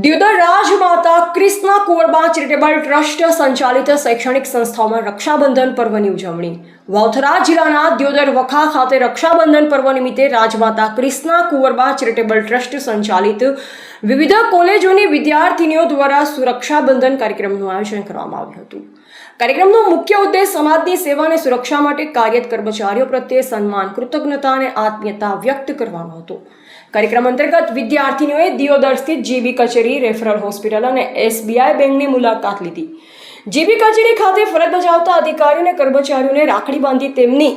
દિયોદર રાજમાતા Krishna Kunvarba charitable trust સંચાલિત શૈક્ષણિક સંસ્થાઓમાં રક્ષાબંધન પર્વની ઉજવણી. વાવથરા જિલ્લાના દિયોદર વખા ખાતે રક્ષાબંધન પર્વ નિમિત્તે રાજમાતા ક્રિષ્ના કુંવરબા ચેરિટેબલ ટ્રસ્ટ સંચાલિત વિવિધ કોલેજોની વિદ્યાર્થીનીઓ દ્વારા સુરક્ષાબંધન કાર્યક્રમનું આયોજન કરવામાં આવ્યું હતું. કાર્યક્રમનો મુખ્ય ઉદ્દેશ સમાજની સેવા અને સુરક્ષા માટે કાર્યરત કર્મચારીઓ પ્રત્યે સન્માન, કૃતજ્ઞતા અને આત્મીયતા વ્યક્ત કરવાનો હતો. કાર્યક્રમ અંતર્ગત વિદ્યાર્થીનીઓએ દિયોદર સ્થિત જીબી કચેરી, રેફરલ હોસ્પિટલ અને એસબીઆઈ બેંકની મુલાકાત લીધી. જીબી કચેરી ખાતે ફરજ બજાવતા અધિકારીઓ અને કર્મચારીઓને રાખડી બાંધી તેમની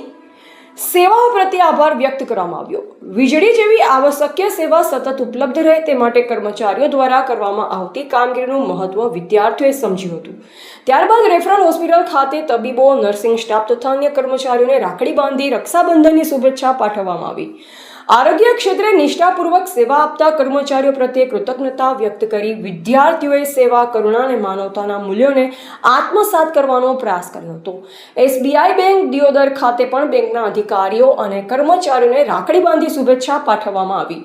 સેવાઓ પ્રત્યે આભાર વ્યક્ત કરવામાં આવ્યો. વીજળી જેવી આવશ્યક સેવા સતત ઉપલબ્ધ રહે તે માટે કર્મચારીઓ દ્વારા કરવામાં આવતી કામગીરીનું મહત્વ વિદ્યાર્થીઓએ સમજ્યું હતું. ત્યારબાદ રેફરલ હોસ્પિટલ ખાતે તબીબો, નર્સિંગ સ્ટાફ તથા અન્ય કર્મચારીઓને રાખડી બાંધી રક્ષાબંધનની શુભેચ્છા પાઠવવામાં આવી. આરોગ્ય ક્ષેત્રે નિષ્ઠાપૂર્વક સેવા આપતા કર્મચારીઓ પ્રત્યે કૃતજ્ઞતા વ્યક્ત કરી વિદ્યાર્થીઓએ સેવા, કરુણા અને માનવતાના મૂલ્યોને આત્મસાત કરવાનો પ્રયાસ કર્યો હતો. એસબીઆઈ બેંક દિયોદર ખાતે પણ બેંકના અધિકારીઓ અને કર્મચારીઓને રાખડી બાંધી શુભેચ્છા પાઠવવામાં આવી.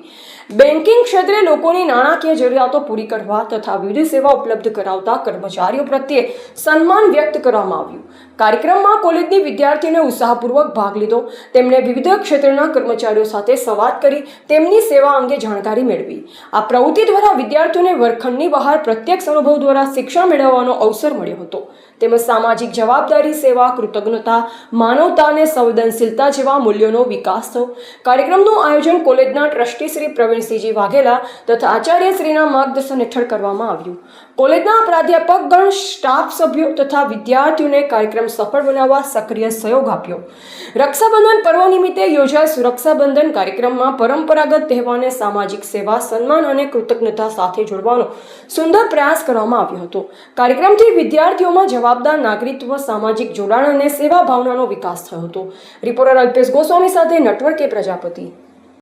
બેન્કિંગ ક્ષેત્રે લોકોની નાણાકીય જરૂરિયાતો પૂરી કરવા તથા વિવિધ સેવા ઉપલબ્ધ કરાવતા કર્મચારીઓ પ્રત્યે સન્માન વ્યક્ત કરવામાં આવ્યું. કાર્યક્રમમાં કોલેજની વિદ્યાર્થીઓને ઉત્સાહપૂર્વક ભાગ લીધો. તેમણે વિવિધ ક્ષેત્રના કર્મચારીઓ સાથે સંવાદ કરી તેમની સેવા અંગે જાણકારી મેળવી. આ પ્રવૃત્તિ દ્વારા વિદ્યાર્થીઓને વર્ગખંડની બહાર પ્રત્યક્ષ અનુભવ દ્વારા શિક્ષણ મેળવવાનો અવસર મળ્યો હતો. તેમજ સામાજિક જવાબદારી, સેવા, કૃતજ્ઞતા, માનવતા અને સંવેદનશીલતા જેવા મૂલ્યોનો વિકાસ થયો. કાર્યક્રમનું આયોજન કોલેજના ટ્રસ્ટી શ્રી પ્રવીણસિંહજી વાઘેલા તથા આચાર્યશ્રીના માર્ગદર્શન હેઠળ કરવામાં આવ્યું. કોલેજના પ્રાધ્યાપકગણ, સ્ટાફ સભ્યો તથા વિદ્યાર્થીઓને કાર્યક્રમ સફળ બનાવવા સક્રિય સહયોગ આપ્યો. રક્ષાબંધન પર્વ નિમિત્તે યોજાયેલ સુરક્ષાબંધન કાર્યક્રમમાં પરંપરાગત તહેવારને સામાજિક સેવા, સન્માન અને કૃતજ્ઞતા સાથે જોડવાનો સુંદર પ્રયાસ કરવામાં આવ્યો હતો. કાર્યક્રમથી વિદ્યાર્થીઓમાં જવાબદાર નાગરિકત્વ, સામાજિક જોડાણ અને સેવા ભાવનાનો વિકાસ થયો હતો. રિપોર્ટર અલ્પેશ ગોસ્વામી સાથે નટવર કે પ્રજાપતિ.